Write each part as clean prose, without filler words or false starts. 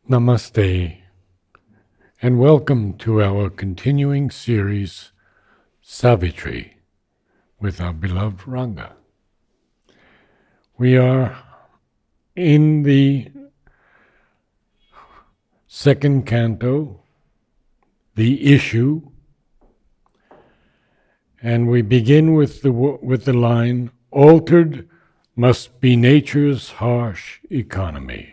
Namaste, and welcome to our continuing series, Savitri, with our beloved Ranga. We are in the second canto, the issue, and we begin with the line, "Altered must be nature's harsh economy."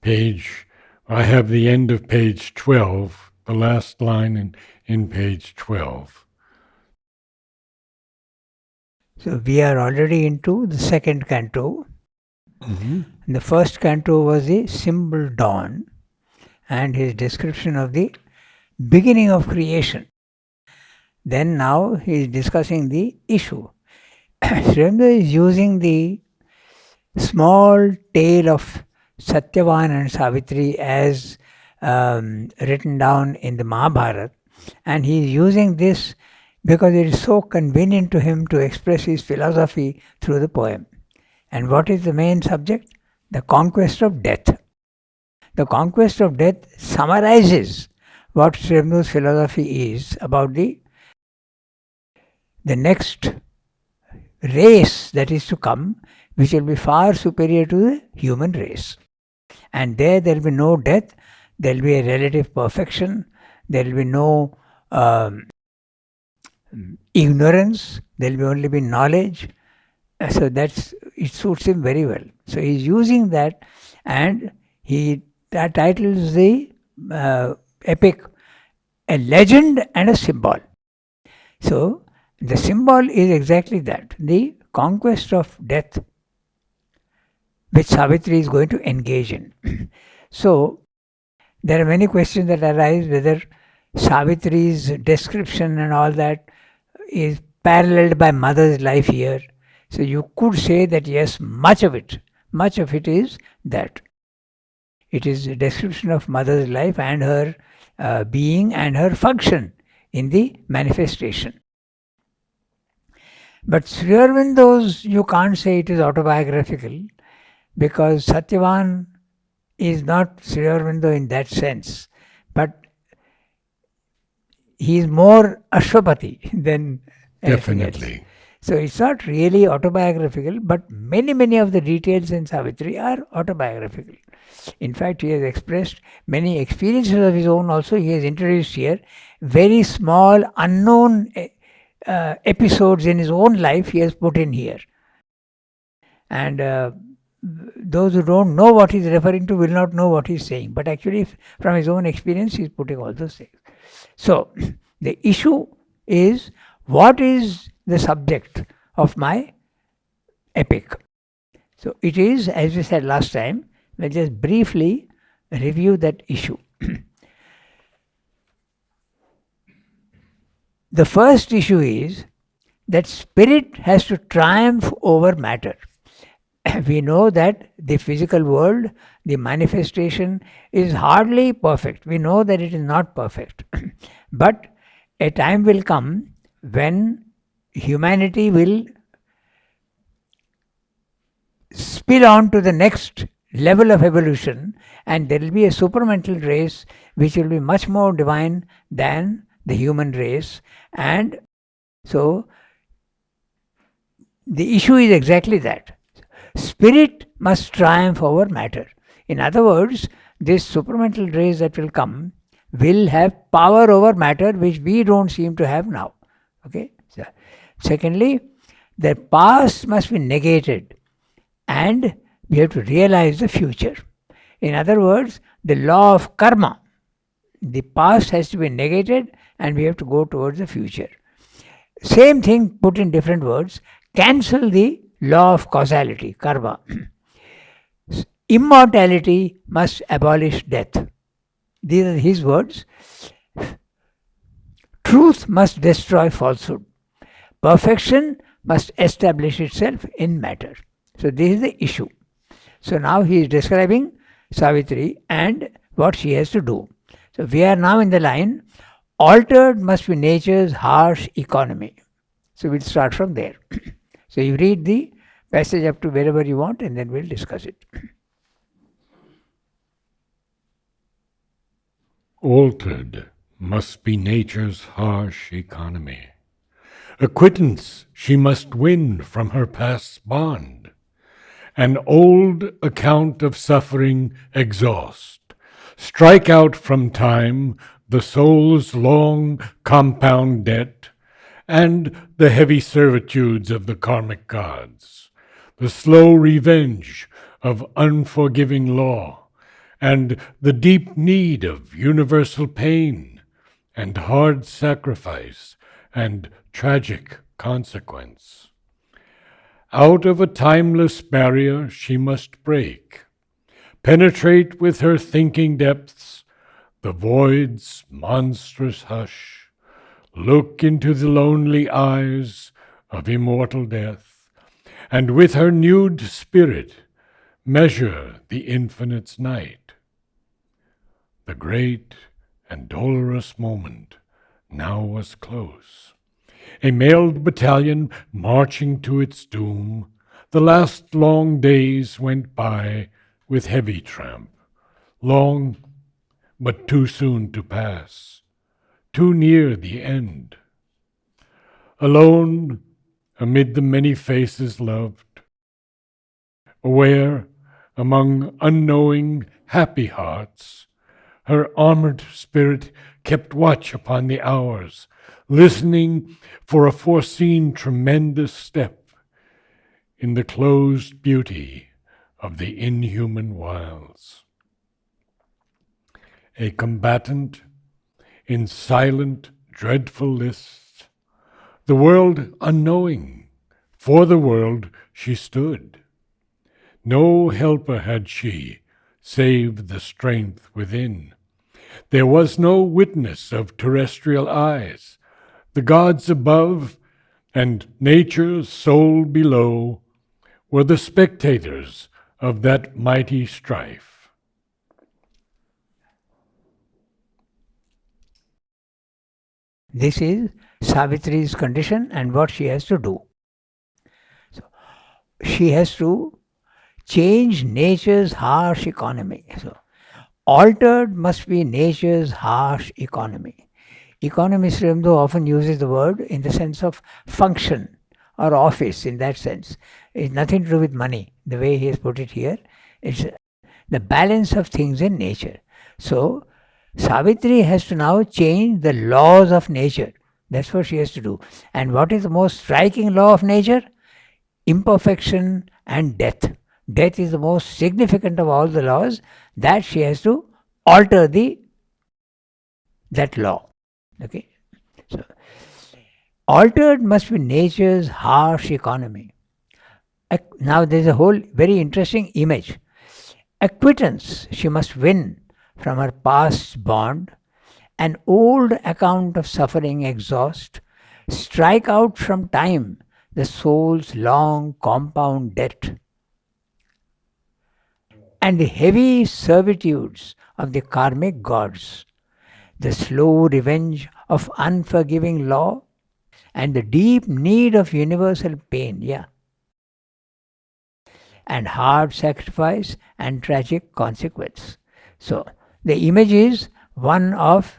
I have the end of page 12, the last line in page 12. So we are already into the second canto. The first canto was the symbol dawn and his description of the beginning of creation. Then now he is discussing the issue. Srivendra is using the small tale of Satyavan and Savitri as written down in the Mahabharata, and he is using this because it is so convenient to him to express his philosophy through the poem. And what is the main subject? The conquest of death. The conquest of death summarizes what Srivendru's philosophy is about the next race that is to come, which will be far superior to the human race. And there will be no death, there will be a relative perfection, there will be no ignorance, there will only be knowledge. So it suits him very well. So he is using that, and he titles the epic a legend and a symbol. So the symbol is exactly that, the conquest of death, which Savitri is going to engage in. So there are many questions that arise whether Savitri's description and all that is paralleled by mother's life here. So you could say that yes, much of it is that. It is a description of mother's life and her being and her function in the manifestation. But Sri Aurobindo's, you can't say it is autobiographical, because Satyavan is not Sri Aurobindo in that sense, but he is more Ashwapati than anything Definitely. else. So it's not really autobiographical, but many of the details in Savitri are autobiographical. In fact, he has expressed many experiences of his own also. He has introduced here very small, unknown episodes in his own life he has put in here. And those who don't know what he's referring to will not know what he's saying. But actually, from his own experience, he's putting all those things. So, the issue is, what is the subject of my epic? So, it is, as we said last time, we'll just briefly review that issue. The first issue is that spirit has to triumph over matter. We know that the physical world, the manifestation, is hardly perfect. We know that it is not perfect. But a time will come when humanity will spill on to the next level of evolution, and there will be a supramental race which will be much more divine than the human race. And so the issue is exactly that. Spirit must triumph over matter. In other words, this supramental race that will come will have power over matter which we don't seem to have now. Okay. So, secondly, the past must be negated and we have to realize the future. In other words, the law of karma, the past has to be negated and we have to go towards the future. Same thing put in different words, cancel the law of causality, karma. Immortality must abolish death. These are his words. Truth must destroy falsehood. Perfection must establish itself in matter. So this is the issue. So now he is describing Savitri and what she has to do. So we are now in the line, altered must be nature's harsh economy. So we'll start from there. So you read the passage up to wherever you want, and then we'll discuss it. Altered must be nature's harsh economy. Acquittance she must win from her past's bond. An old account of suffering exhaust. Strike out from time the soul's long compound debt and the heavy servitudes of the karmic gods, the slow revenge of unforgiving law, and the deep need of universal pain and hard sacrifice and tragic consequence. Out of a timeless barrier she must break, penetrate with her thinking depths the void's monstrous hush, look into the lonely eyes of immortal death, and with her nude spirit measure the infinite's night. The great and dolorous moment now was close. A mailed battalion marching to its doom, the last long days went by with heavy tramp, long but too soon to pass, too near the end. Alone amid the many faces loved, aware among unknowing happy hearts, her armored spirit kept watch upon the hours, listening for a foreseen tremendous step in the closed beauty of the inhuman wilds. A combatant in silent, dreadful lists, the world unknowing, for the world she stood. No helper had she, save the strength within. There was no witness of terrestrial eyes. The gods above and nature's soul below were the spectators of that mighty strife. This is Savitri's condition and what she has to do. So, she has to change nature's harsh economy. So, altered must be nature's harsh economy. Economy, Sri Aurobindo often uses the word in the sense of function or office in that sense. It's nothing to do with money, the way he has put it here. It's the balance of things in nature. So, Savitri has to now change the laws of nature. That's what she has to do. And what is the most striking law of nature? Imperfection and death. Death is the most significant of all the laws. That she has to alter that law. Okay? So, altered must be nature's harsh economy. Now there is a whole very interesting image. Acquittance she must win from her past's bond, an old account of suffering exhaust, strike out from time the soul's long compound debt, and the heavy servitudes of the karmic gods, the slow revenge of unforgiving law, and the deep need of universal pain, and hard sacrifice and tragic consequence. So, the image is one of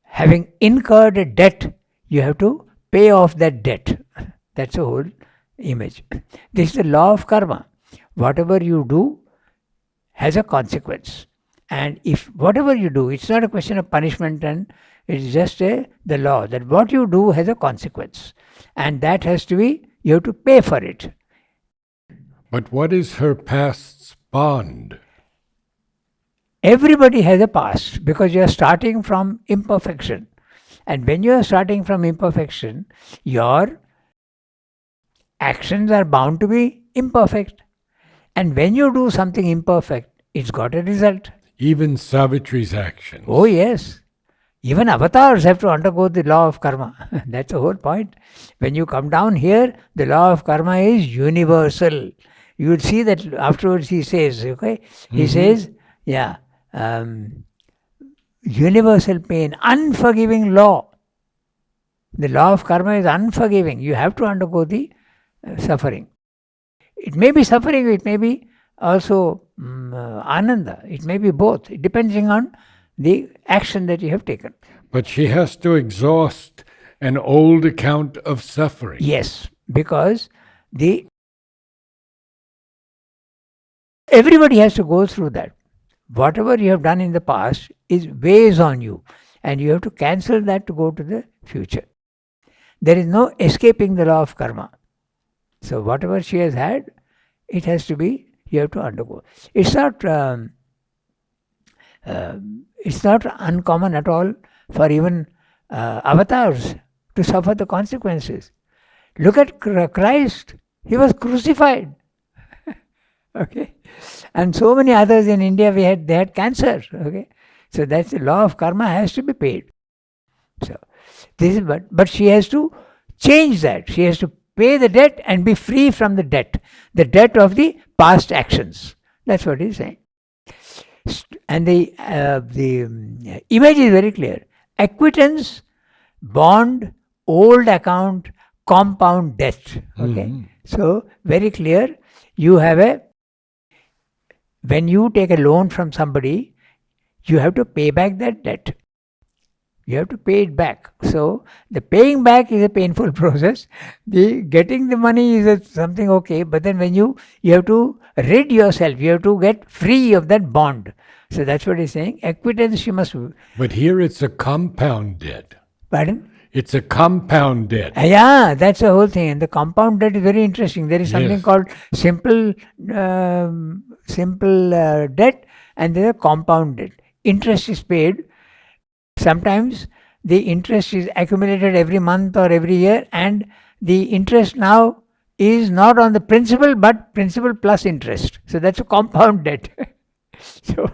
having incurred a debt, you have to pay off that debt. That's the whole image. This is the law of karma. Whatever you do has a consequence. And if whatever you do, it's not a question of punishment, and it's just the law that what you do has a consequence. And that has to be, you have to pay for it. But what is her past's bond? Everybody has a past because you are starting from imperfection. And when you are starting from imperfection, your actions are bound to be imperfect. And when you do something imperfect, it's got a result. Even Savitri's actions. Oh, yes. Even avatars have to undergo the law of karma. That's the whole point. When you come down here, the law of karma is universal. You will see that afterwards he says, okay? He says, universal pain, unforgiving law. The law of karma is unforgiving. You have to undergo the suffering. It may be suffering, it may be also ananda. It may be both, depending on the action that you have taken. But she has to exhaust an old account of suffering. Yes, because everybody has to go through that. Whatever you have done in the past weighs on you, and you have to cancel that to go to the future. There is no escaping the law of karma. So whatever she has had, it has to be, you have to undergo. It's not uncommon at all for even avatars to suffer the consequences. Look at Christ. He was crucified. Okay. And so many others in India, they had cancer. Okay. So that's the law of karma has to be paid. So this is but she has to change that. She has to pay the debt and be free from the debt of the past actions. That's what he's saying. And the image is very clear. Acquittance, bond, old account, compound debt. Okay. Mm-hmm. So very clear. You have when you take a loan from somebody, you have to pay back that debt. You have to pay it back. So the paying back is a painful process. The getting the money is something okay, but then when you have to rid yourself, you have to get free of that bond. So that's what he's saying. Acquittance you must. But here it's a compound debt. Pardon? It's a compound debt. Yeah, that's the whole thing. And the compound debt is very interesting. There is something called simple debt, and there is a compound debt. Interest is paid. Sometimes the interest is accumulated every month or every year, and the interest now is not on the principal but principal plus interest. So that's a compound debt. So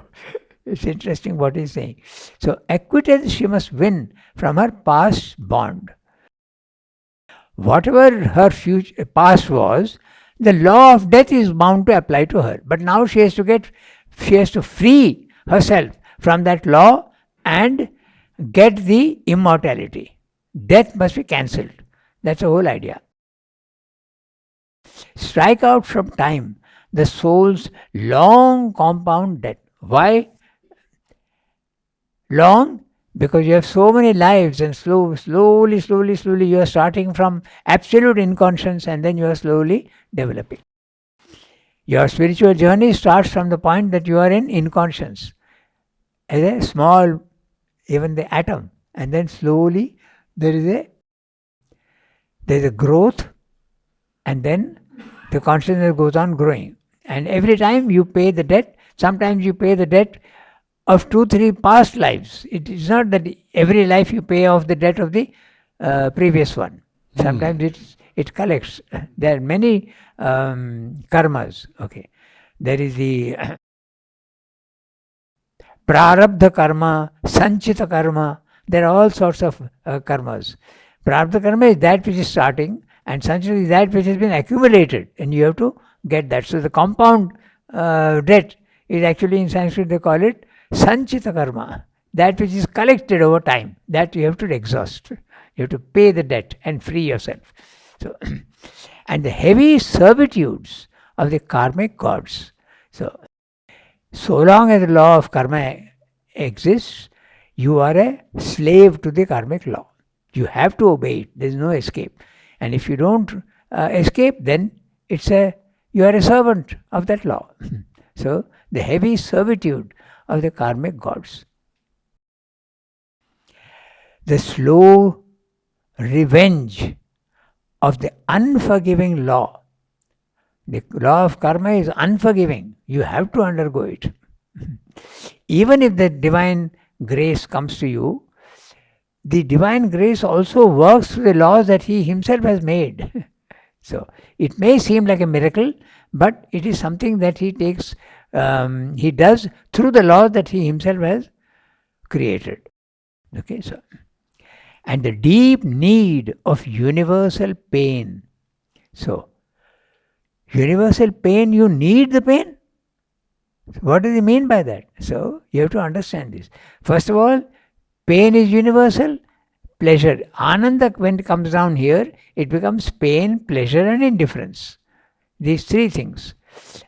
it's interesting what he's saying. So acquittance she must win from her past bond. Whatever her future past was, the law of death is bound to apply to her. But now she has to free herself from that law and get the immortality. Death must be cancelled. That's the whole idea. Strike out from time the soul's long compound debt. Why long? Because you have so many lives, and slowly you are starting from absolute inconscience, and then you are slowly developing. Your spiritual journey starts from the point that you are in inconscience, as a small, even the atom, and then slowly there is a growth, and then the consciousness goes on growing. And every time you pay the debt, sometimes you pay the debt of 2-3 past lives. It is not that every life you pay off the debt of the previous one. Sometimes it collects. There are many karmas. Okay, there is the prarabdha karma, sanchita karma. There are all sorts of karmas. Prarabdha karma is that which is starting, and sanchita is that which has been accumulated, and you have to get that. So the compound debt is actually, in Sanskrit they call it sanchita karma, that which is collected over time, that you have to exhaust. You have to pay the debt and free yourself. So, and the heavy servitudes of the karmic gods. So long as the law of karma exists, you are a slave to the karmic law. You have to obey it. There is no escape. And if you don't escape, then you are a servant of that law. So the heavy servitude of the karmic gods. The slow revenge of the unforgiving law. The law of karma is unforgiving. You have to undergo it. Even if the divine grace comes to you, the divine grace also works through the laws that he himself has made. So it may seem like a miracle, but it is something that he does through the laws that he himself has created. Okay, so and the deep need of universal pain. So universal pain, you need the pain. What does he mean by that? So you have to understand this. First of all, pain is universal. Pleasure, ananda, when it comes down here, it becomes pain, pleasure and indifference. These three things.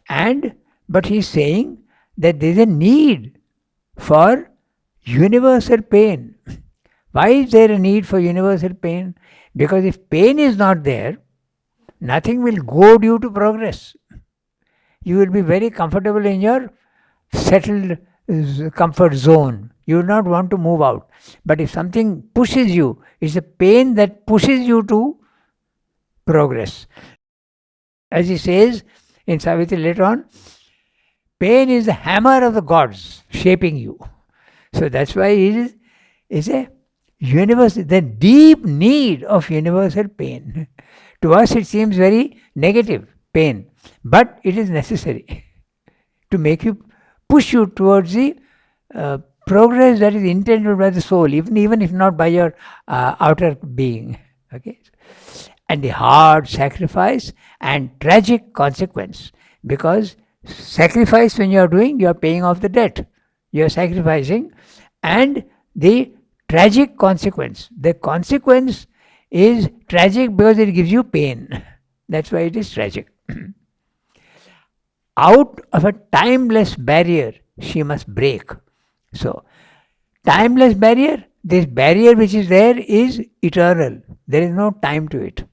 But he's saying that there's a need for universal pain. Why is there a need for universal pain? Because if pain is not there, nothing will goad you to progress. You will be very comfortable in your settled comfort zone. You will not want to move out. But if something pushes you, it's a pain that pushes you to progress. As he says in Savitri later on, pain is the hammer of the gods shaping you. So that's why it is a the deep need of universal pain. To us it seems very negative, pain, but it is necessary to make you, push you towards the progress that is intended by the soul, even if not by your outer being. Okay, and the hard sacrifice and tragic consequence, because sacrifice when you are doing, you are paying off the debt, you are sacrificing, and the tragic consequence. The consequence is tragic because it gives you pain. That's why it is tragic. Out of a timeless barrier she must break. So, timeless barrier, this barrier which is there is eternal. There is no time to it.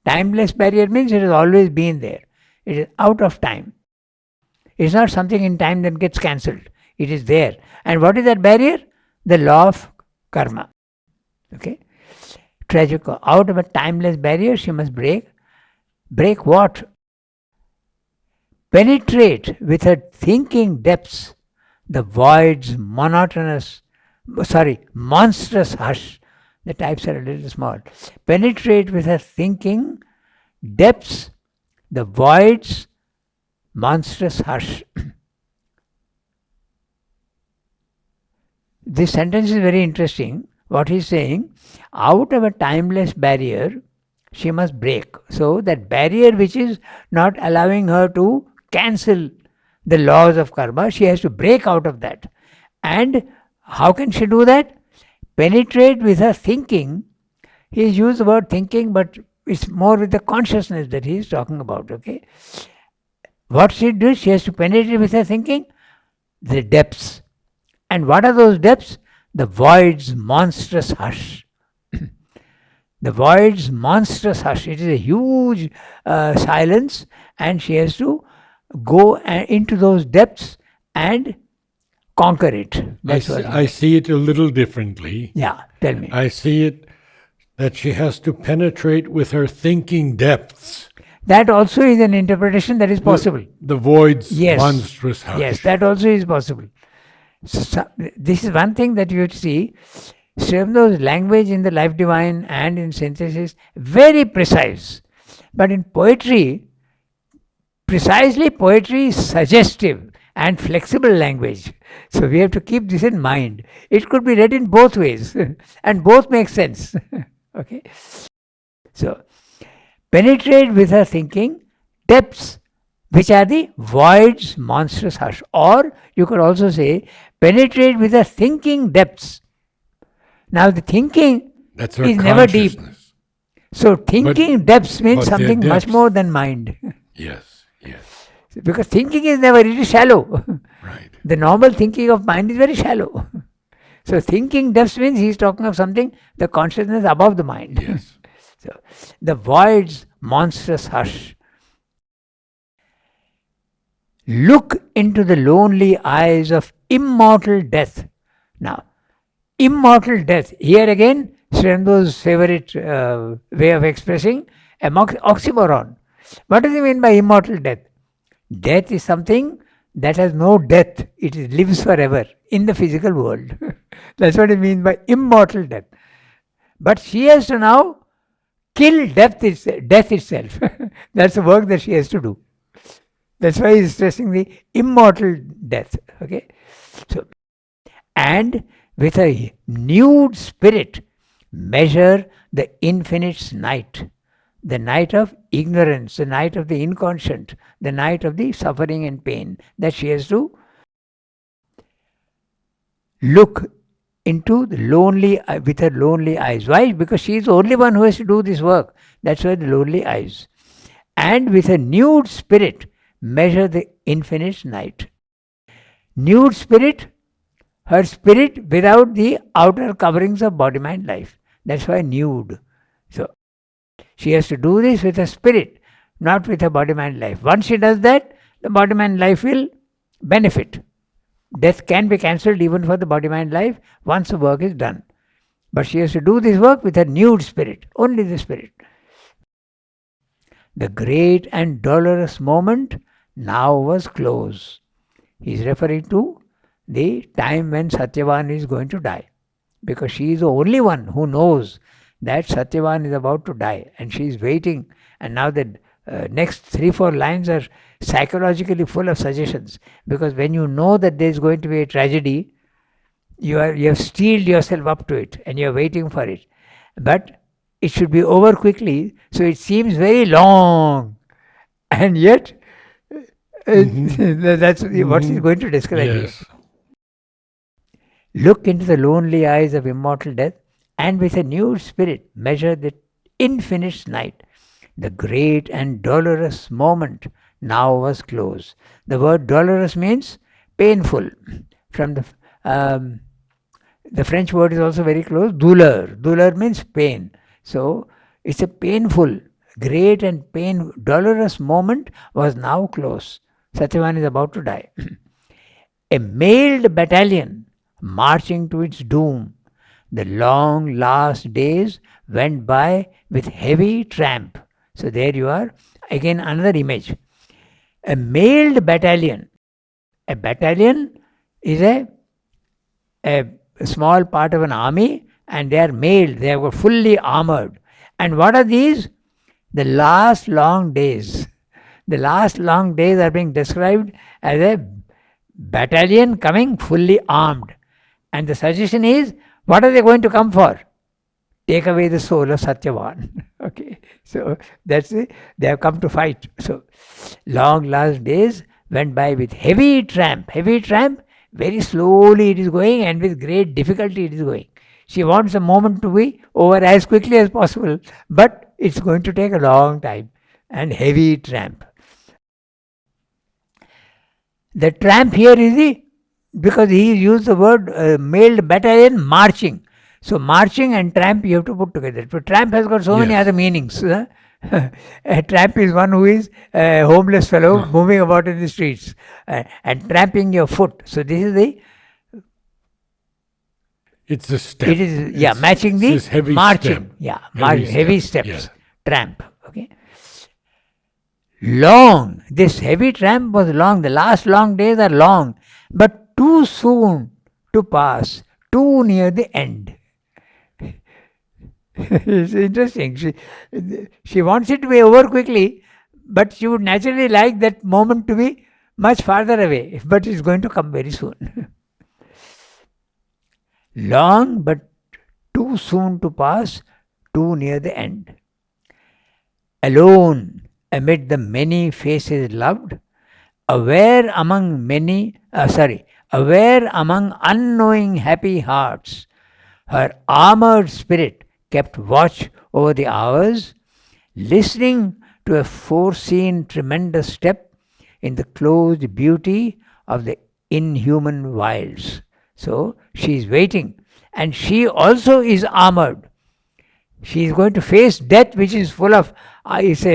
Timeless barrier means it has always been there. It is out of time. It is not something in time that gets cancelled. It is there. And what is that barrier? The law of karma. Okay? Tragic. Out of a timeless barrier she must break. Break what? Penetrate with her thinking depths the void's monstrous hush. The types are a little small. Penetrate with her thinking depths the void's monstrous hush. This sentence is very interesting. What he's saying, out of a timeless barrier, she must break. So that barrier which is not allowing her to cancel the laws of karma, she has to break out of that. And how can she do that? Penetrate with her thinking. He has used the word thinking, but it's more with the consciousness that he is talking about. Okay. What she does, she has to penetrate with her thinking the depths. And what are those depths? The void's monstrous hush. The void's monstrous hush. It is a huge silence, and she has to go into those depths and conquer it. I see it a little differently. Yeah, tell me. I see it that she has to penetrate with her thinking depths. That also is an interpretation that is possible. The void's monstrous hush. Yes, that also is possible. So, this is one thing that you see. Sri Aurobindo's language in the Life Divine and in Synthesis, very precise. But in poetry, precisely poetry is suggestive and flexible language. So we have to keep this in mind. It could be read in both ways and both make sense. Okay. So, penetrate with her thinking depths which are the void's monstrous hush. Or you could also say, penetrate with her thinking depths. Now the thinking is never deep. So thinking depths means something much more than mind. Yes, yes. Because thinking is never, it is shallow. Right. The normal thinking of mind is very shallow. So thinking depths means he is talking of something, the consciousness above the mind. Yes. So the void's monstrous hush. Look into the lonely eyes of immortal death. Now, immortal death. Here again, Sri Aurobindo's favorite way of expressing an oxymoron. What does he mean by immortal death? Death is something that has no death. It lives forever in the physical world. That's what it means by immortal death. But she has to now kill death itself. That's the work that she has to do. That's why he's stressing the immortal death. Okay. So, and with a nude spirit measure the infinite's night, the night of ignorance, the night of the inconscient, the night of the suffering and pain, that she has to look into the lonely, with her lonely eyes. Why? Because she is the only one who has to do this work. That's why the lonely eyes. and with a nude spirit measure the infinite night. Nude spirit, her spirit without the outer coverings of body, mind, life. That's why nude. So she has to do this with a spirit, not with a body, mind, life. Once she does that, the body, mind, life will benefit. Death can be cancelled even for the body, mind, life once the work is done. But she has to do this work with a nude spirit, only the spirit. The great and dolorous moment now was close. He is referring to the time when Satyavan is going to die. Because she is the only one who knows that Satyavan is about to die and she is waiting. And now the next 3-4 lines are psychologically full of suggestions. Because when you know that there is going to be a tragedy, you have steeled yourself up to it and you are waiting for it. But it should be over quickly, so it seems very long. And yet, that's what he's going to describe here. Look into the lonely eyes of immortal death, and with a new spirit measure the infinite night. The great and dolorous moment now was close. The word dolorous means painful. From the French word is also very close. Douleur. Douleur means pain. So it's a painful, great and dolorous moment was now close. Satyavan is about to die. A mailed battalion marching to its doom. The long last days went by with heavy tramp. So there you are. Again another image. A mailed battalion. A battalion is a small part of an army, and they are mailed. They are fully armored. And what are these? The last long days. The last long days are being described as a battalion coming fully armed. And the suggestion is, what are they going to come for? Take away the soul of Satyavan. Okay, so that's it. They have come to fight. So, long last days went by with heavy tramp. Heavy tramp, very slowly it is going, and with great difficulty it is going. She wants the moment to be over as quickly as possible, but it's going to take a long time. And heavy tramp. The tramp here is because he used the word mailed battalion marching. So marching and tramp you have to put together. So tramp has got so many other meanings. A tramp is one who is a homeless fellow moving about in the streets and tramping your foot. So this is it's a step. It is matching the heavy marching. Step. Heavy steps. Yeah. Tramp. Okay. Long. This heavy tramp was long. The last long days are long, but too soon to pass. Too near the end. It's interesting. She wants it to be over quickly, but she would naturally like that moment to be much farther away. But it's going to come very soon. Long, but too soon to pass, too near the end. Alone amid the many faces loved, aware among unknowing happy hearts, her armored spirit kept watch over the hours, listening to a foreseen tremendous step in the closed beauty of the inhuman wilds. So she is waiting, and she also is armored. She is going to face death, which is full of, it's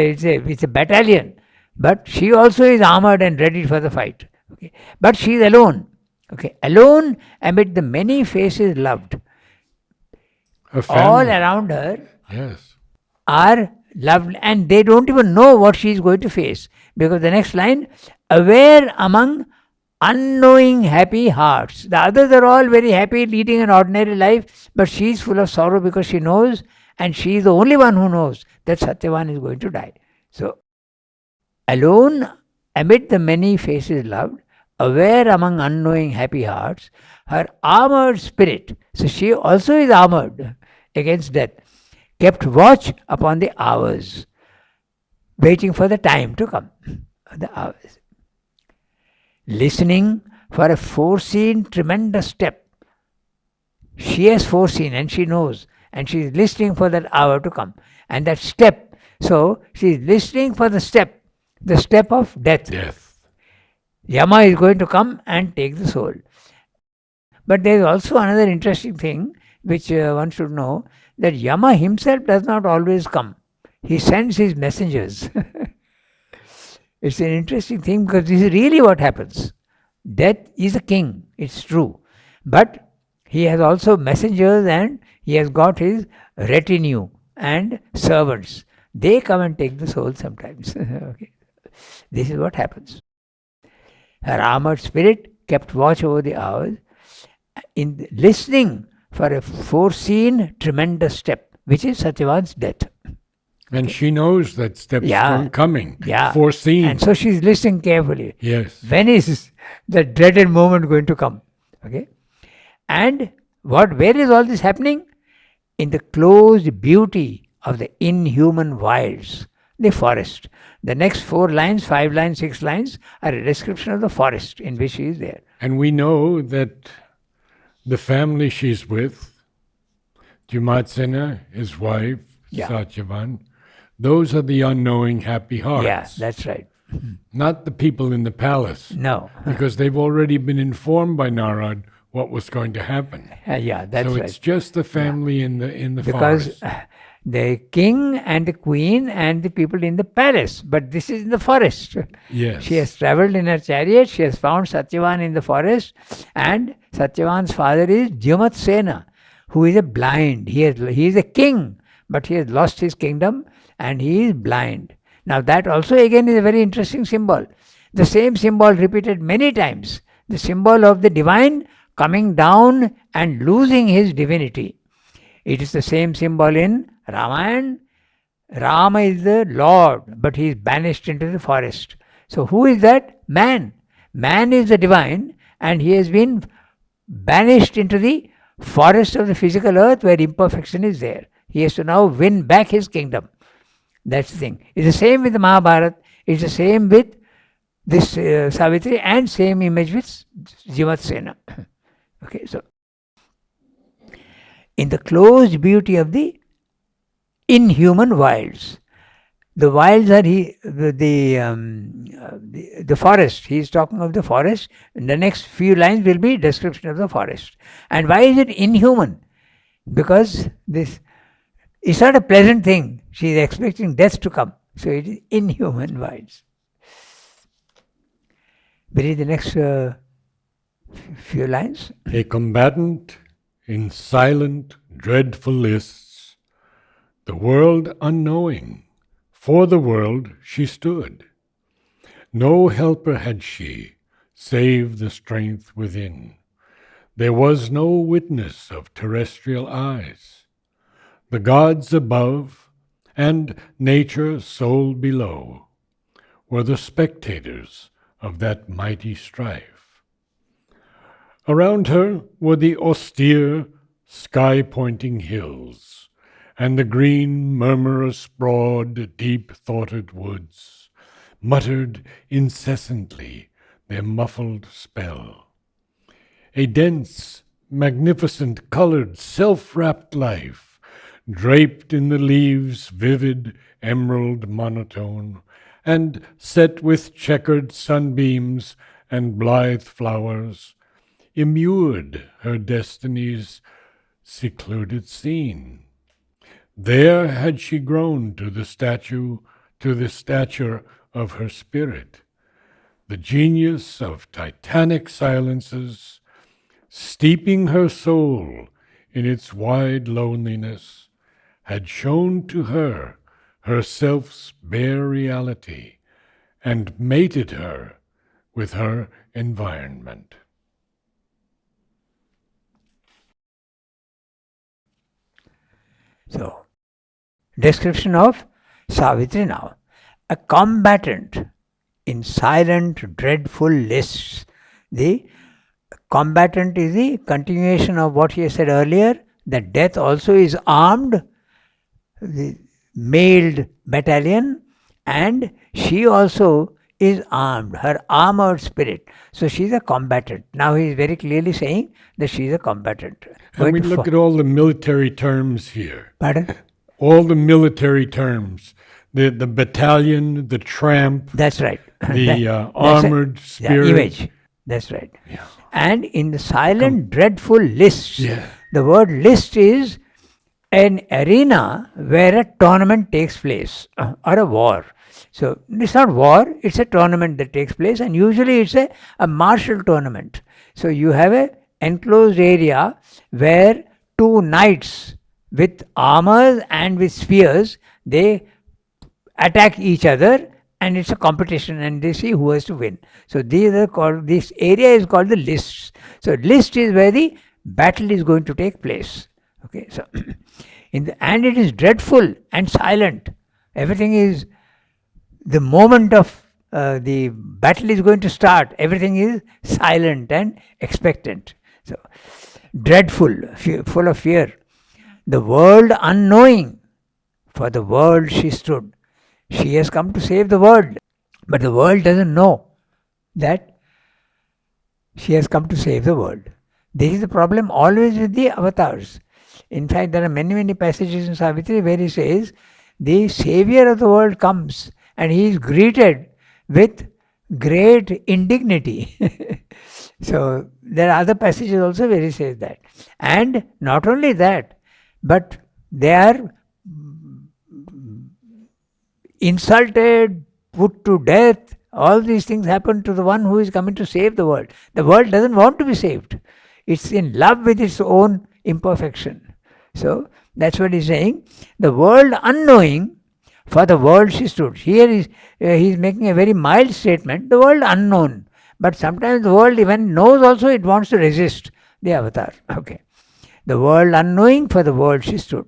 a battalion, but she also is armored and ready for the fight. Okay. But she is alone. Okay. Alone amid the many faces loved. All around her are loved, and they don't even know what she is going to face. Because the next line, aware among unknowing happy hearts. The others are all very happy, leading an ordinary life, but she is full of sorrow because she knows, and she is the only one who knows that Satyavan is going to die. So, alone amid the many faces loved, aware among unknowing happy hearts, her armored spirit, so she also is armored against death, kept watch upon the hours, waiting for the time to come. The hours. Listening for a foreseen tremendous step. She has foreseen and she knows, and she is listening for that hour to come. And that step, So she is listening for the step of death. Death. Yama is going to come and take the soul. But there is also another interesting thing which one should know, that Yama himself does not always come. He sends his messengers. It's an interesting thing because this is really what happens. Death is a king, it's true. But he has also messengers and he has got his retinue and servants. They come and take the soul sometimes. Okay. This is what happens. Her armored spirit kept watch over the hours, in listening for a foreseen tremendous step, which is Satyavan's death. And she knows that step's coming, Yeah. foreseen. And so she's listening carefully. Yes. When is the dreaded moment going to come? Okay. And where is all this happening? In the closed beauty of the inhuman wilds, the forest. The next 4 lines, 5 lines, 6 lines are a description of the forest in which she is there. And we know that the family she's with, Jumatsena, his wife, Satyavan, those are the unknowing happy hearts. Yeah, that's right. Not the people in the palace. No. Because they've already been informed by Narad what was going to happen. Yeah, that's so right. it's just the family in the because forest. The king and the queen and the people in the palace, but this is in the forest. Yes. She has travelled in her chariot, she has found Satyavan in the forest, and Satyavan's father is Jumatsena, who is a blind. He is a king, but he has lost his kingdom and he is blind. Now that also again is a very interesting symbol. The same symbol repeated many times. The symbol of the divine coming down and losing his divinity. It is the same symbol in Ramayana. Rama is the Lord, but he is banished into the forest. So who is that? Man. Man is the divine and he has been banished into the forest of the physical earth where imperfection is there. He has to now win back his kingdom. That's the thing. It's the same with the Mahabharata. It's the same with this Savitri and same image with Jivatsena. Okay, so in the closed beauty of the inhuman wilds. The wilds are the forest. He is talking of the forest. In the next few lines will be description of the forest. And why is it inhuman? Because this is not a pleasant thing. She is expecting death to come. So it is inhuman wilds. We read the next few lines. A combatant in silent, dreadful lists, the world unknowing, for the world she stood. No helper had she, save the strength within. There was no witness of terrestrial eyes. The gods above, and nature soul below, were the spectators of that mighty strife. Around her were the austere, sky-pointing hills, and the green, murmurous, broad, deep-thoughted woods muttered incessantly their muffled spell. A dense, magnificent, colored, self-wrapped life, draped in the leaves' vivid emerald monotone, and set with checkered sunbeams and blithe flowers, immured her destiny's secluded scene. There had she grown to the stature of her spirit, the genius of titanic silences, steeping her soul in its wide loneliness, had shown to her herself's bare reality and mated her with her environment. So, description of Savitri now. A combatant in silent, dreadful lists. The combatant is the continuation of what he said earlier, that death also is armed, the mailed battalion, and she also is armed, her armored spirit. So she is a combatant. Now he is very clearly saying that she is a combatant. And we look at all the military terms here. Pardon? All the military terms the battalion, the tramp, That's right. the That's armored the spirit. image. That's right. Yeah. And in the silent, dreadful lists, Yeah. the word list is an arena where a tournament takes place or a war. So it's not war, it's a tournament that takes place, and usually it's a martial tournament. So you have a enclosed area where two knights with armors and with spears, they attack each other, and it's a competition, and they see who has to win. So these are called, this area is called the lists. So list is where the battle is going to take place. Okay, so and it is dreadful and silent. Everything is, the moment of the battle is going to start, everything is silent and expectant. So dreadful, full of fear. The world unknowing, for the world she stood. She has come to save the world, but the world doesn't know that she has come to save the world. This is the problem always with the avatars. In fact, there are many, many passages in Savitri where he says, the savior of the world comes and he is greeted with great indignity. So there are other passages also where he says that. And not only that, but they are insulted, put to death. All these things happen to the one who is coming to save the world. The world doesn't want to be saved. It's in love with its own imperfection. So that's what he's saying. The world unknowing, for the world she stood. Here he's making a very mild statement. The world unknown. But sometimes the world even knows also, it wants to resist the avatar. Okay. The world unknowing, for the world she stood.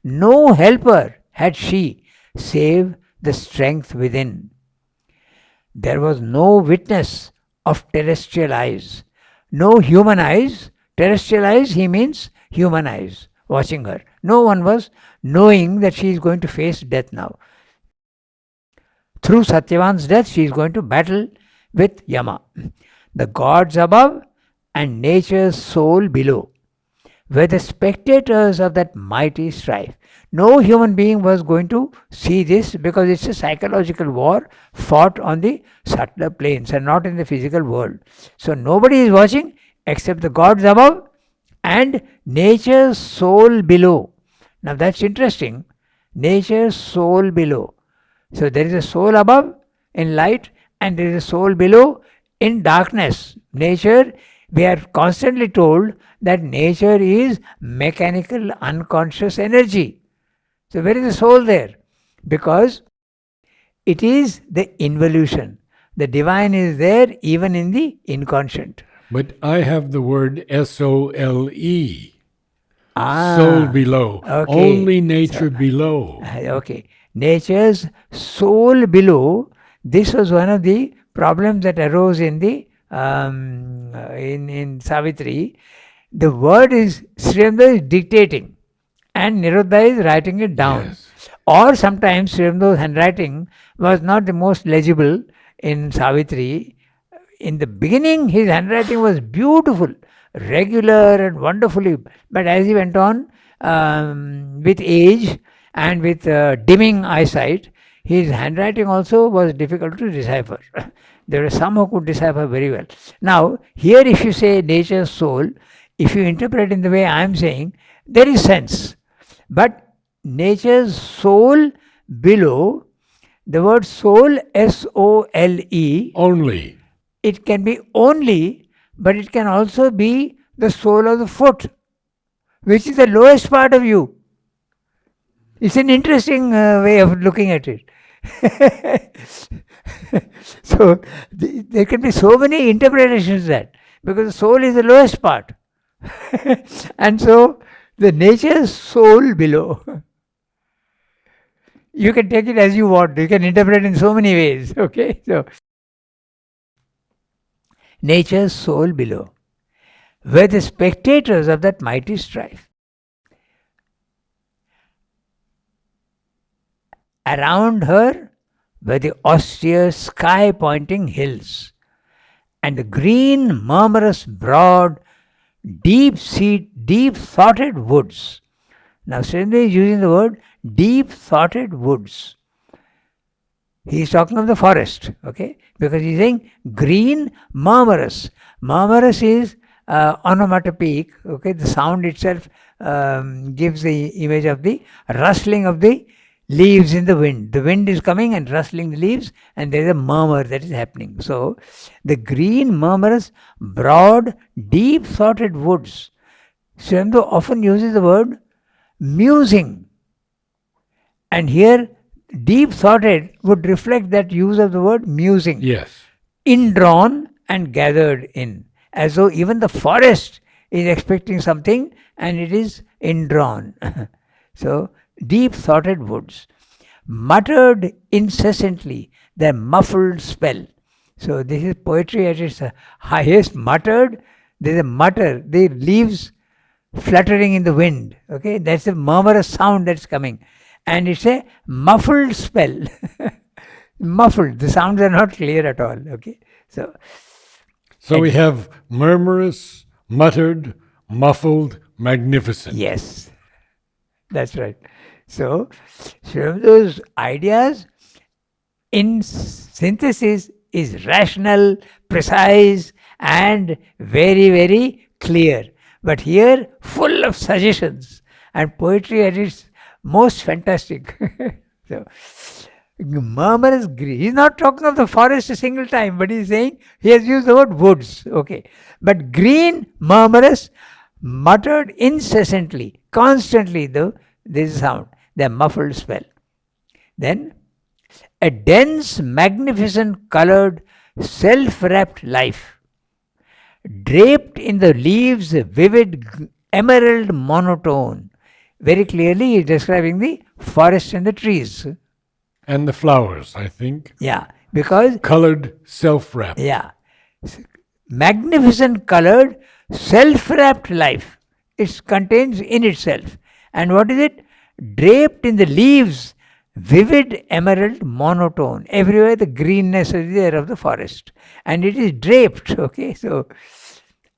No helper had she save the strength within. There was no witness of terrestrial eyes. No human eyes. Terrestrial eyes, he means human eyes watching her. No one was knowing that she is going to face death now. Through Satyavan's death, she is going to battle with Yama. The gods above and nature's soul below were the spectators of that mighty strife. No human being was going to see this, because it's a psychological war fought on the subtler planes and not in the physical world. So nobody is watching except the gods above and nature's soul below. Now that's interesting. Nature's soul below. So there is a soul above in light and there is a soul below in darkness. Nature, we are constantly told that nature is mechanical, unconscious energy. So where is the soul there? Because it is the involution. The divine is there even in the inconscient. But I have the word S-O-L-E. Soul below. Okay. Only nature below. Okay. Nature's soul below. This was one of the problems that arose in the in Savitri. The word is, Srimda is dictating and Niruddha is writing it down. Yes. Or sometimes Srimda's handwriting was not the most legible in Savitri. In the beginning, his handwriting was beautiful, regular and wonderfully. But as he went on, with age and with dimming eyesight, his handwriting also was difficult to decipher. There were some who could decipher very well. Now, here if you say nature's soul, if you interpret in the way I am saying, there is sense. But nature's soul below, the word soul, S-O-L-E. Only. It can be only, but it can also be the sole of the foot, which is the lowest part of you. It's an interesting way of looking at it. So there can be so many interpretations of that, because the soul is the lowest part. And so the nature's soul below. You can take it as you want. You can interpret in so many ways. Okay, so nature's soul below were the spectators of that mighty strife. Around her were the austere sky-pointing hills and the green, murmurous, broad, deep-thoughted woods. Now, Srindra is using the word deep-thoughted woods. He's talking of the forest, okay? Because he's saying green murmurous. Murmurous is onomatopoeic, okay? The sound itself gives the image of the rustling of the leaves in the wind. The wind is coming and rustling the leaves, and there is a murmur that is happening. So, the green murmurous, broad, deep-thoughted woods. Sri Aurobindo often uses the word musing. And here, deep-thoughted would reflect that use of the word musing. Yes. Indrawn and gathered in. As though even the forest is expecting something and it is indrawn. So, deep-thoughted woods. Muttered incessantly their muffled spell. So, this is poetry at its highest. Muttered, there is a mutter, the leaves fluttering in the wind. Okay, that's a murmurous sound that's coming. And it's a muffled spell. Muffled. The sounds are not clear at all. Okay. So we have murmurous, muttered, muffled, magnificent. Yes. That's right. So those ideas in synthesis is rational, precise, and very, very clear. But here, full of suggestions and poetry at its most fantastic. So, murmurous green. He's not talking of the forest a single time, but he's saying he has used the word woods. Okay, but green, murmurous, muttered incessantly, constantly. Though this sound, the muffled spell. Then, a dense, magnificent, colored, self-wrapped life, draped in the leaves, vivid emerald monotone. Very clearly, he is describing the forest and the trees. And the flowers, I think. Yeah, because... Colored, self-wrapped. Yeah. Magnificent colored, self-wrapped life. It contains in itself. And what is it? Draped in the leaves, vivid emerald monotone. Everywhere the greenness is there of the forest. And it is draped, okay? So,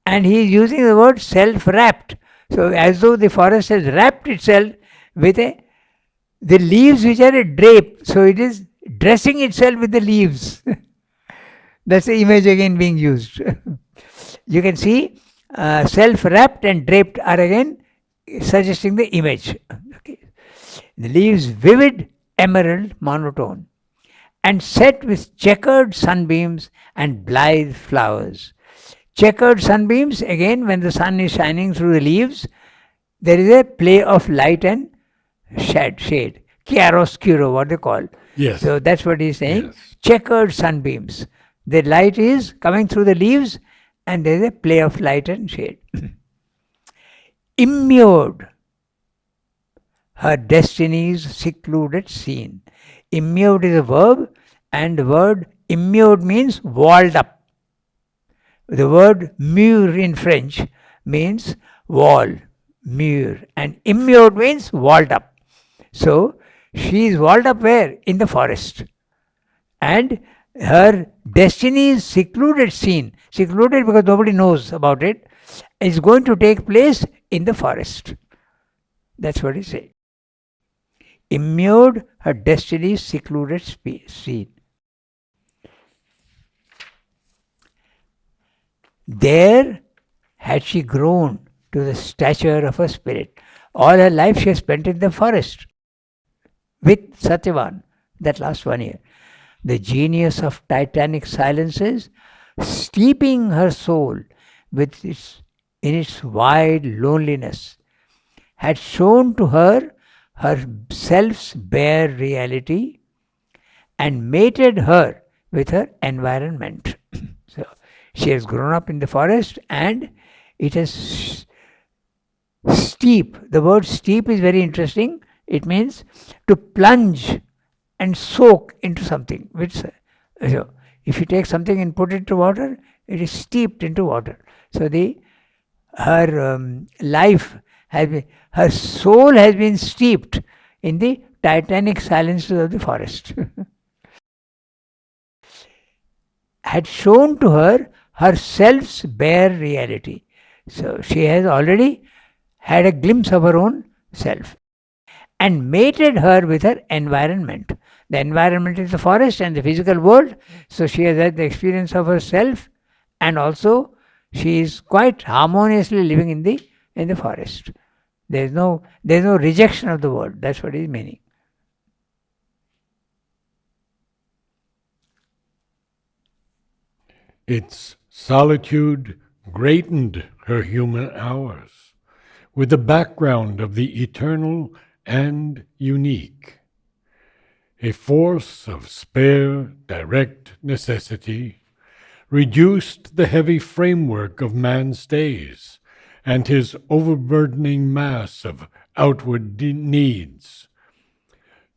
and he is using the word self-wrapped. So, as though the forest has wrapped itself with the leaves which are a drape. So, it is dressing itself with the leaves. That's the image again being used. You can see self-wrapped and draped are again suggesting the image. Okay. The leaves vivid emerald monotone and set with checkered sunbeams and blithe flowers. Checkered sunbeams, again when the sun is shining through the leaves, there is a play of light and shade. Chiaroscuro, what they call. Yes. So that's what he's saying. Yes. Checkered sunbeams. The light is coming through the leaves and there is a play of light and shade. Immured, her destiny's secluded scene. Immured is a verb, and the word immured means walled up. The word mur in French means wall, mur, and immured means walled up. So, she is walled up where? In the forest. And her destiny's secluded scene, secluded because nobody knows about it, is going to take place in the forest. That's what he said. Immured, her destiny's secluded scene. There had she grown to the stature of a spirit. All her life she has spent in the forest with Satyavan, that last 1 year. The genius of titanic silences, steeping her soul with in its wide loneliness, had shown to her her self's bare reality and mated her with her environment. So she has grown up in the forest and it has steep. The word steep is very interesting. It means to plunge and soak into something. Which, if you take something and put it into water, it is steeped into water. So her life has been, her soul has been steeped in the titanic silences of the forest. Had shown to her her self's bare reality. So she has already had a glimpse of her own self and mated her with her environment. The environment is the forest and the physical world. So she has had the experience of herself, and also she is quite harmoniously living in the forest. There's no rejection of the world. That's what is meaning. Its solitude greatened her human hours with the background of the eternal and unique, a force of spare, direct necessity, reduced the heavy framework of man's days and his overburdening mass of outward needs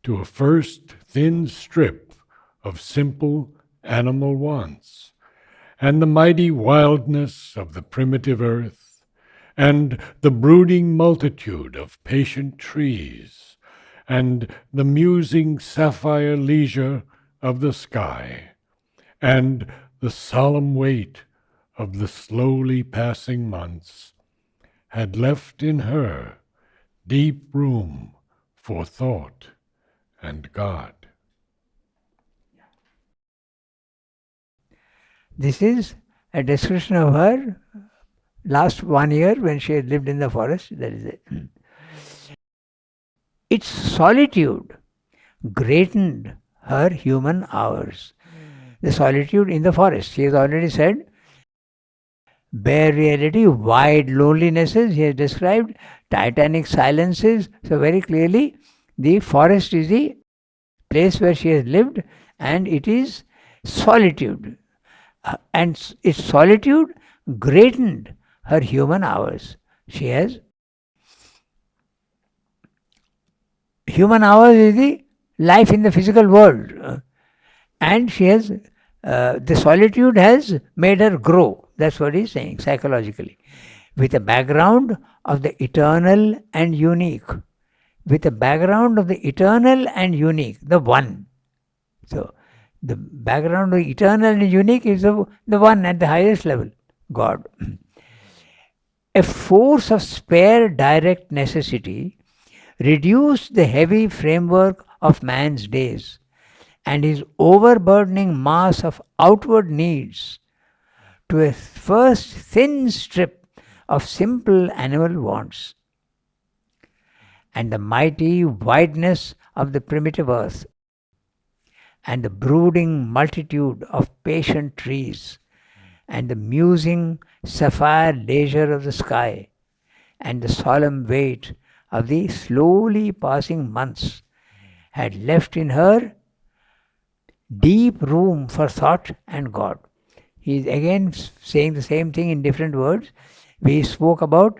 to a first thin strip of simple animal wants, and the mighty wildness of the primitive earth, and the brooding multitude of patient trees, and the musing sapphire leisure of the sky, and the solemn weight of the slowly passing months, had left in her deep room for thought and God. This is a description of her last 1 year when she had lived in the forest. That is it. Its solitude greatened her human hours. The solitude in the forest. She has already said bare reality, wide lonelinesses. He has described titanic silences. So very clearly, the forest is the place where she has lived, and it is solitude. And its solitude greatened her human hours. She has human hours is the life in the physical world, and she has the solitude has made her grow. That's what he's saying psychologically, with a background of the eternal and unique. With a background of the eternal and unique, the one. So the background of eternal and unique is the one at the highest level, God. A force of spare direct necessity reduced the heavy framework of man's days and his overburdening mass of outward needs to a first thin strip of simple animal wants. And the mighty wideness of the primitive earth, and the brooding multitude of patient trees, and the musing sapphire leisure of the sky, and the solemn weight of the slowly passing months had left in her deep room for thought and God. He is again saying the same thing in different words. We spoke about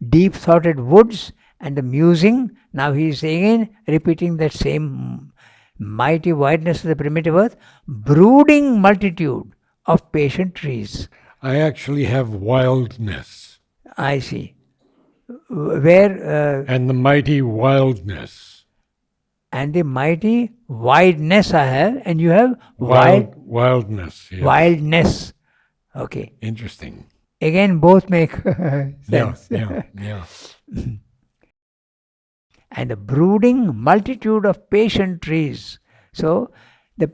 deep thoughted woods and the musing. Now he is again repeating that same mighty wideness of the primitive earth, brooding multitude of patient trees. I actually have wildness. I see. Where and the mighty wildness. And the mighty wideness I have, and you have wildness. Yes. Wildness. Okay. Interesting. Again, both make sense. Yeah. And the brooding multitude of patient trees. So the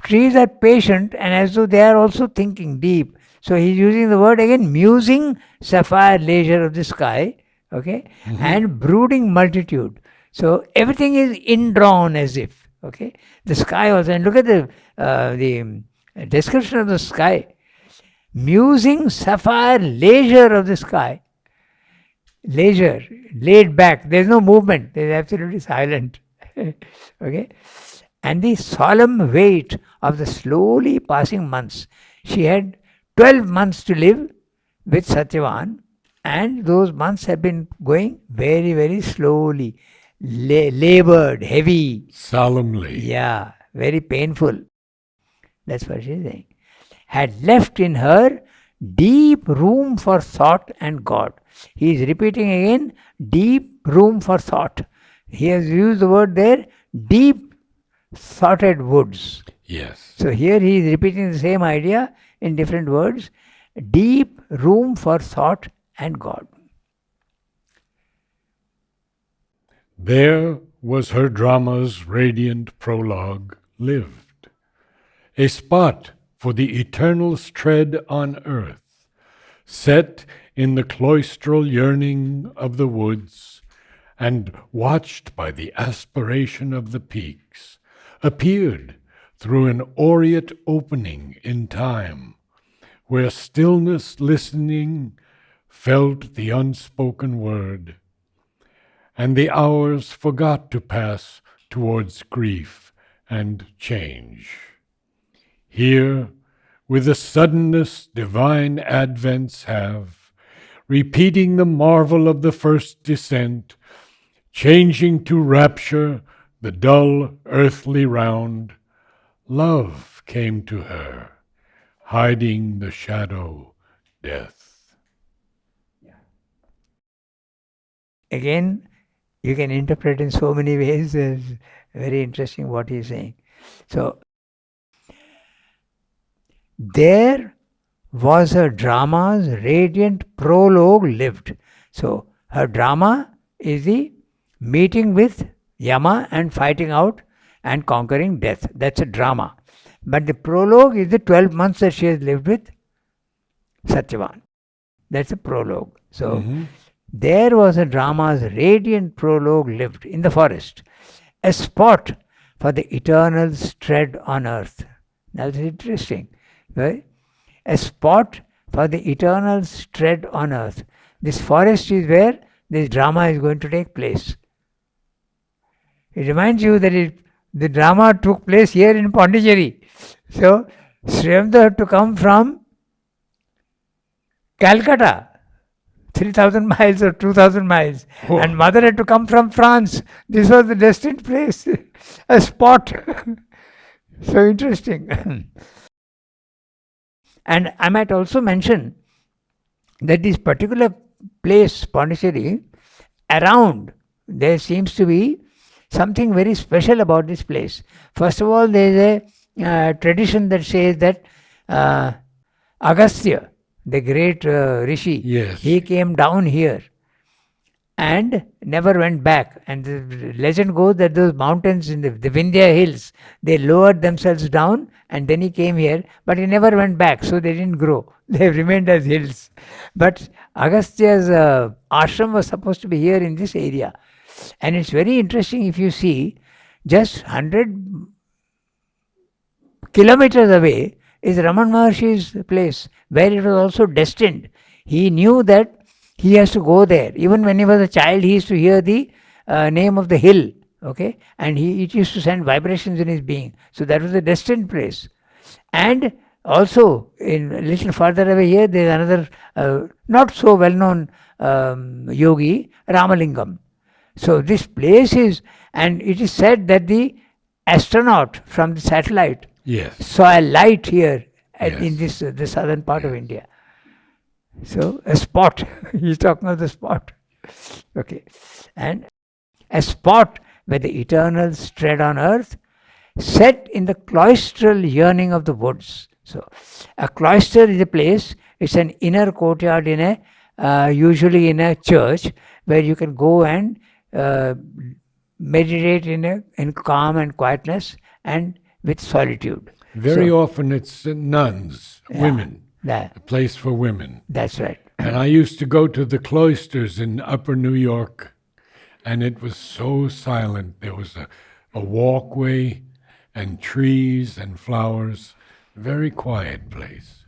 trees are patient, and as though they are also thinking deep. So he's using the word again, musing sapphire leisure of the sky, okay, and brooding multitude. So everything is indrawn as if, okay. The sky also, and look at the description of the sky. Musing sapphire leisure of the sky. Leisure, laid back. There's no movement. There's absolutely silent. Okay. And the solemn weight of the slowly passing months. She had 12 months to live with Satyavan, and those months have been going very, very slowly. Labored, heavy. Solemnly. Yeah, very painful. That's what she's saying. Had left in her deep room for thought and God. He is repeating again, deep room for thought. He has used the word there, deep thoughted woods. Yes. So here he is repeating the same idea in different words. Deep room for thought and God. There was her drama's radiant prologue lived, a spot for the eternal's tread on earth, set in the cloistral yearning of the woods, and watched by the aspiration of the peaks, appeared through an aureate opening in time, where stillness listening felt the unspoken word, and the hours forgot to pass towards grief and change. Here, with the suddenness divine advents have, repeating the marvel of the first descent, changing to rapture the dull earthly round, love came to her, hiding the shadow death. Again, you can interpret in so many ways. It's very interesting what he's saying. So, there was her drama's radiant prologue lived. So, her drama is the meeting with Yama and fighting out and conquering death. That's a drama. But the prologue is the 12 months that she has lived with Satyavan. That's a prologue. So, there was a drama's radiant prologue lived in the forest, a spot for the eternal's tread on earth. That's interesting. Right? A spot for the eternal's tread on earth. This forest is where this drama is going to take place. It reminds you that the drama took place here in Pondicherry. So, Sriyamda had to come from Calcutta, 3,000 miles or 2,000 miles. Oh. And mother had to come from France. This was the destined place, a spot. So interesting. And I might also mention that this particular place, Pondicherry, around, there seems to be something very special about this place. First of all, there is a tradition that says that Agastya, the great rishi, Yes. he came down here and never went back. And the legend goes that those mountains in the Vindhya hills, they lowered themselves down and then he came here, but he never went back, so they didn't grow. They have remained as hills. But Agastya's ashram was supposed to be here in this area. And it's very interesting if you see, just 100 kilometers away is Raman Maharshi's place, where it was also destined. He knew that he has to go there. Even when he was a child, he used to hear the name of the hill, okay? And it used to send vibrations in his being. So that was a destined place. And also, in a little further away here, there is another not so well-known yogi, Ramalingam. So this place is, and it is said that the astronaut from the satellite saw a light here in the southern part of India. So a spot, he's talking of the spot. Okay. And a spot where the eternals tread on earth, set in the cloistral yearning of the woods. So a cloister is a place, it's an inner courtyard in usually in a church, where you can go and meditate in calm and quietness and with solitude. Very often it's nuns, women, a place for women. That's right. And I used to go to the cloisters in Upper New York, and it was so silent. There was a walkway and trees and flowers, very quiet place.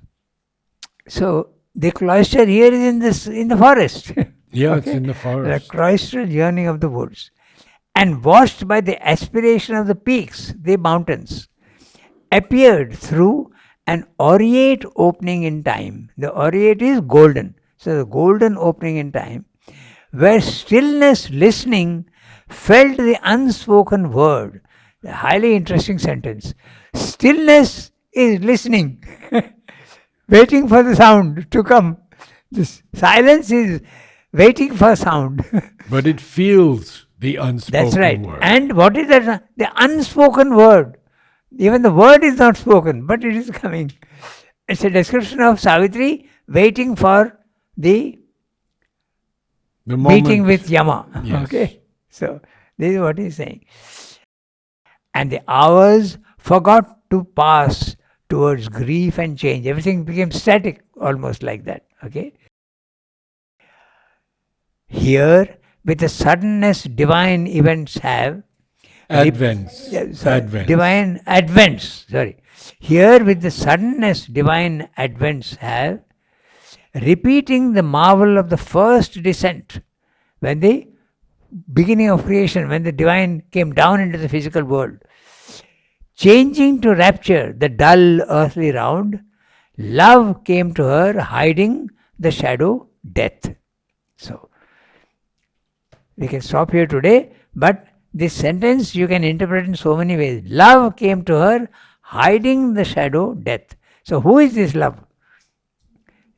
So the cloister here is in the forest. Yeah, it's in the forest. The cloistral yearning of the woods. And watched by the aspiration of the peaks, the mountains, appeared through an aureate opening in time. The aureate is golden. So the golden opening in time, where stillness listening felt the unspoken word. A highly interesting sentence. Stillness is listening, waiting for the sound to come. This silence is waiting for sound. But it feels the unspoken That's right. word. And what is that? The unspoken word. Even the word is not spoken, but it is coming. It's a description of Savitri waiting for the moment, meeting with Yama. Yes. Okay. So This is what he's saying. And the hours forgot to pass towards grief and change. Everything became static, almost like that. Okay. Here, with the suddenness divine events have. Advents. Divine advents. Here, with the suddenness divine advents have, repeating the marvel of the first descent, when the beginning of creation, when the divine came down into the physical world, changing to rapture the dull earthly round, love came to her, hiding the shadow death. So, we can stop here today, but this sentence you can interpret in so many ways. Love came to her, hiding the shadow death. So, who is this love?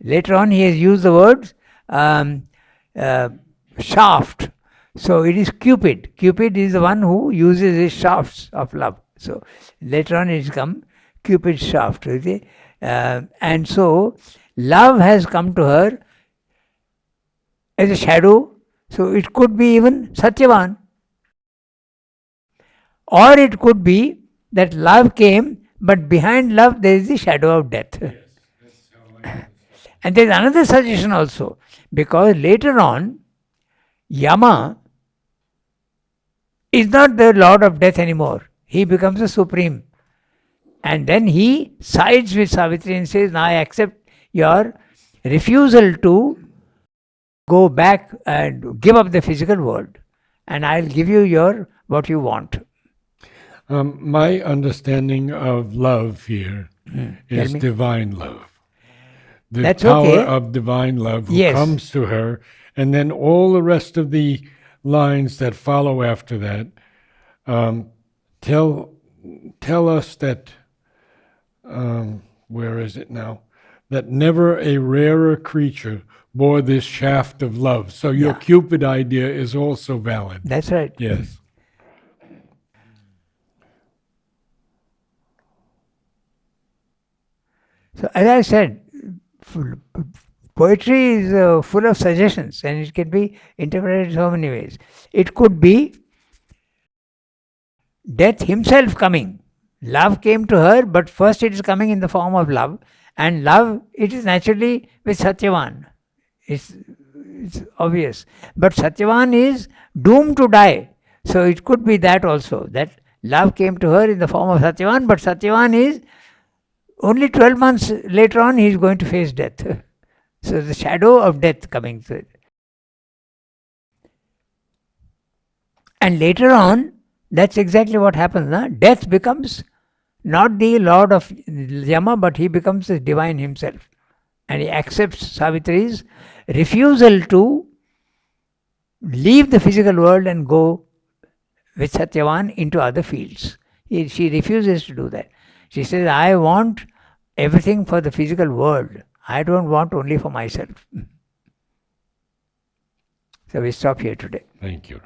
Later on, he has used the words shaft. So, it is Cupid. Cupid is the one who uses his shafts of love. So, later on, it has come Cupid's shaft. And so, love has come to her as a shadow. So, it could be even Satyavan. Or it could be that love came, but behind love there is the shadow of death. Yes, and there is another suggestion also, because later on, Yama is not the Lord of Death anymore. He becomes the Supreme. And then he sides with Savitri and says, now I accept your refusal to go back and give up the physical world. And I'll give you what you want. My understanding of love here is divine love. The That's power okay. of divine love who comes to her, and then all the rest of the lines that follow after that tell us that, where is it now? That never a rarer creature bore this shaft of love. So your Cupid idea is also valid. That's right. Yes. So as I said, poetry is full of suggestions and it can be interpreted in so many ways. It could be Death himself coming. Love came to her, but first it is coming in the form of love. And love, it is naturally with Satyavan. It's obvious. But Satyavan is doomed to die. So it could be that also, that love came to her in the form of Satyavan, but Satyavan is only 12 months later on, he is going to face death. So the shadow of death coming through it. And later on, that's exactly what happens. Huh? Death becomes not the Lord of Yama, but he becomes the divine himself. And he accepts Savitri's refusal to leave the physical world and go with Satyavan into other fields. She refuses to do that. She says, I want everything for the physical world. I don't want only for myself. So we stop here today. Thank you.